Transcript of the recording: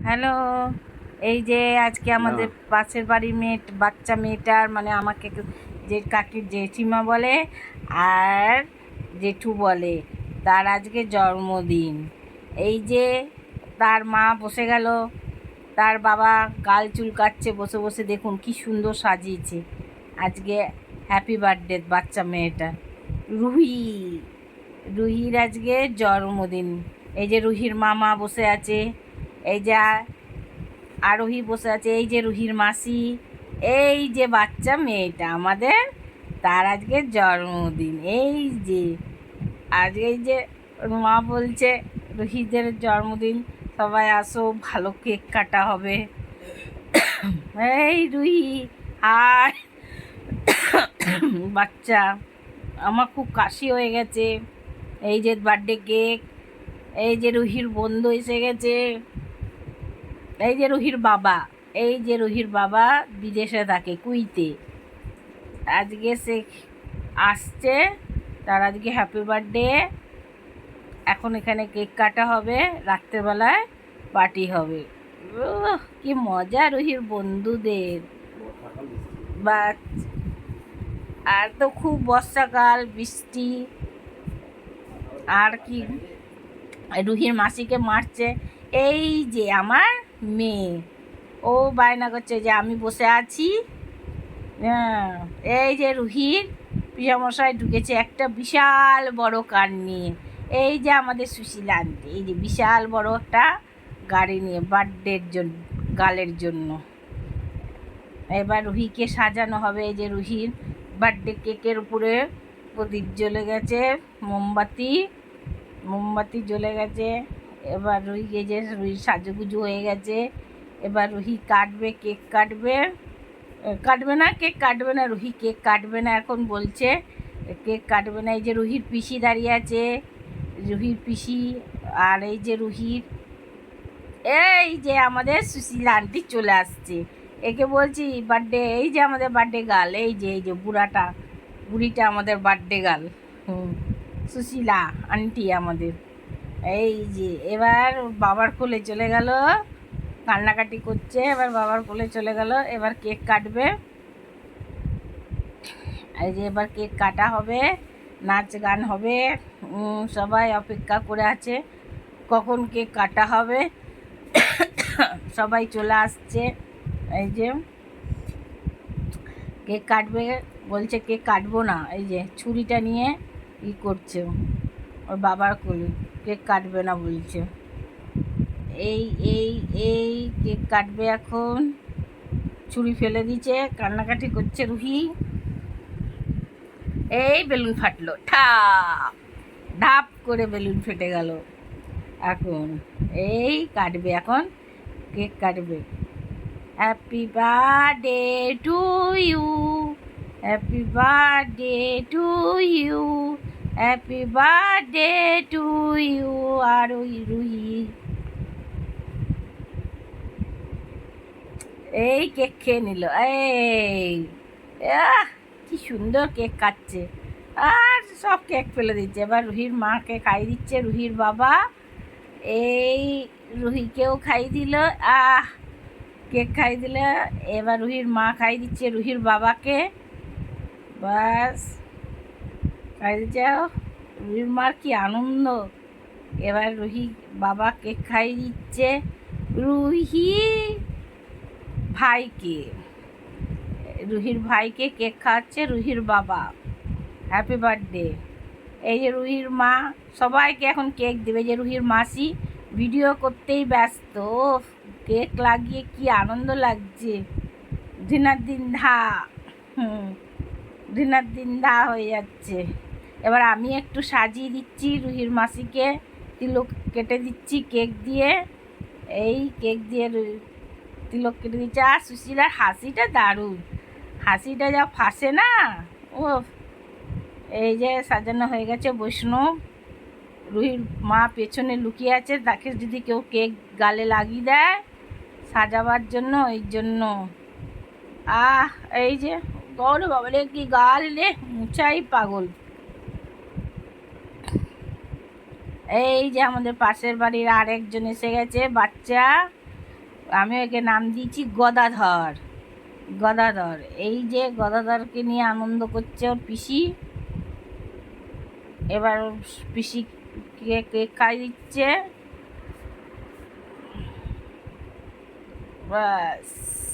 Hello, এই যে আজকে আমাদের পাশের বাড়ির বাচ্চা মেয়েটার মানে আমাকে যে কাকির জেঠিমা বলে আর জেঠু বলে, তার আজকে জন্মদিন। এই যে তার মা বসে গেল, তার বাবা গাল চুলকাচ্ছে বসে বসে, দেখুন কি সুন্দর সাজিয়েছে আজকে। হ্যাপি বার্থডে বাচ্চা মেয়েটা রুহি। রুহির আজকে জন্মদিন। এই যে রুহির মামা বসে আছে, এই যে আরোহী বসে আছে, এই যে রুহির মাসি, এই যে বাচ্চা মেয়েটা আমাদের, তার আজকে জন্মদিন। এই যে আজকে এই যে ওর মা বলছে রুহিদের জন্মদিন, সবাই আসো, ভালো কেক কাটা হবে। এই রুহি আর বাচ্চা, আমার খুব কাশি হয়ে গেছে। এই যে বার্থডে কেক, এই যে রুহির বন্ধু এসে গেছে, এই যে রুহির বাবা, এই যে রুহির বাবা বিদেশে থাকে, কুইতে। আজকে সে আসছে, তার আজকে হ্যাপি বার্থডে। এখন এখানে কেক কাটা হবে, রাত্রেবেলায় পার্টি হবে। কি মজা রুহির বন্ধুদের। বা আর তো খুব বর্ষাকাল, বৃষ্টি। আর কি, রুহির মাসিকে মারছে। এই যে আমার মেয়ে, ও বায়না করছে যে আমি বসে আছি। হ্যাঁ, এই যে রুহির পিসামশাই ঢুকেছে একটা বিশাল বড় কার নিয়ে। এই যে আমাদের সুশীলা আন্টি, এই যে বিশাল বড় একটা গাড়ি নিয়ে বার্থডের জন্য, গালের জন্য। এবার রুহিকে সাজানো হবে। এই যে রুহির বার্থডে কেকের উপরে প্রদীপ জ্বলে গেছে, মোমবাতি মোমবাতি জ্বলে গেছে। এবার রুহি, এই যে রুহির সাজুগুজু হয়ে গেছে। এবার রুহি কাটবে, কেক কাটবে। কাটবে না, কেক কাটবে না, রুহি কেক কাটবে না এখন বলছে, কেক কাটবে না। এই যে রুহির পিসি দাঁড়িয়ে আছে, রুহির পিসি। আর এই যে রুহির, এই যে আমাদের সুশীলা আন্টি চলে আসছে, একে বলছি বার্থডে। এই যে আমাদের বার্থডে গার্ল, এই যে বুড়িটা আমাদের বার্থডে গার্ল। সুশীলা আন্টি আমাদের। এই যে এবার বাবার কোলে চলে গেল, কান্নাকাটি করছে, এবার বাবার কোলে চলে গেল। এবার কেক কাটবে। এই যে এবার কেক কাটা হবে, নাচ গান হবে। সবাই অপেক্ষা করে আছে কখন কেক কাটা হবে। সবাই চলে আসছে। এই যে কেক কাটবে বলছে, কেক কাটবো না। এই যে ছুরিটা নিয়ে ই করছে ওর বাবার কোলে, কেক কাটবে না বলছে। এই এই এই কেক কাটবে এখন, ছুরি ফেলে দিচ্ছে, কান্নাকাটি করছে রুহি। এই বেলুন ফাটলো, ঠাপ ধাপ করে বেলুন ফেটে গেল। এখন এই কাটবে, এখন কেক কাটবে। Happy birthday to you, happy birthday to you, happy birthday to you. আর ওই রুহি এই কেক খেয়ে নিল। এই কি সুন্দর কেক কাটছে, আর সব কেক ফেলে দিচ্ছে। এবার রুহির মাকে খাই দিচ্ছে রুহির বাবা। এই রুহিকেও খাই দিল, কেক খাই দিল। এবার রুহির মা খাই দিচ্ছে রুহির বাবাকে। বাস খাই দিচ্ছে, রুহির মার কি আনন্দ। এবার রুহি বাবা কেক খাই দিচ্ছে রুহি ভাইকে, রুহির ভাইকে কেক খাওয়াচ্ছে রুহির বাবা। Happy birthday. এই যে রুহির মা সবাইকে এখন কেক দেবে। যে রুহির মাসি ভিডিও করতেই ব্যস্ত, কেক লাগিয়ে কি আনন্দ লাগছে। দিনার দিন ধা, দিনার দিন ধা হয়ে যাচ্ছে। এবার আমি একটু সাজিয়ে দিচ্ছি রুহির মাসিকে, তিলক কেটে দিচ্ছি কেক দিয়ে। এই কেক দিয়ে তিলক কেটে দিচ্ছে। আর সুশীলার হাসিটা দারুণ, হাসিটা যা ফাঁসে না, ও। এই যে সাজানো হয়ে গেছে বৈষ্ণব, রুহির মা পেছনে লুকিয়ে আছে, তাকে যদি কেউ কেক গালে লাগিয়ে দেয় সাজাবার জন্য, এই জন্য। এই যে গৌর বাবারে কি গাল রে, মুছাই পাগল। এই যে আমাদের পাশের বাড়ির আরেকজন এসে গেছে, বাচ্চা। আমি ওকে নাম দিয়েছি গদাধর। গদাধর, এই যে গদাধরকে নিয়ে আনন্দ করছে ওর পিসি। এবার ওর পিসিকে কেক খাইয়ে দিচ্ছে। ব্যাস।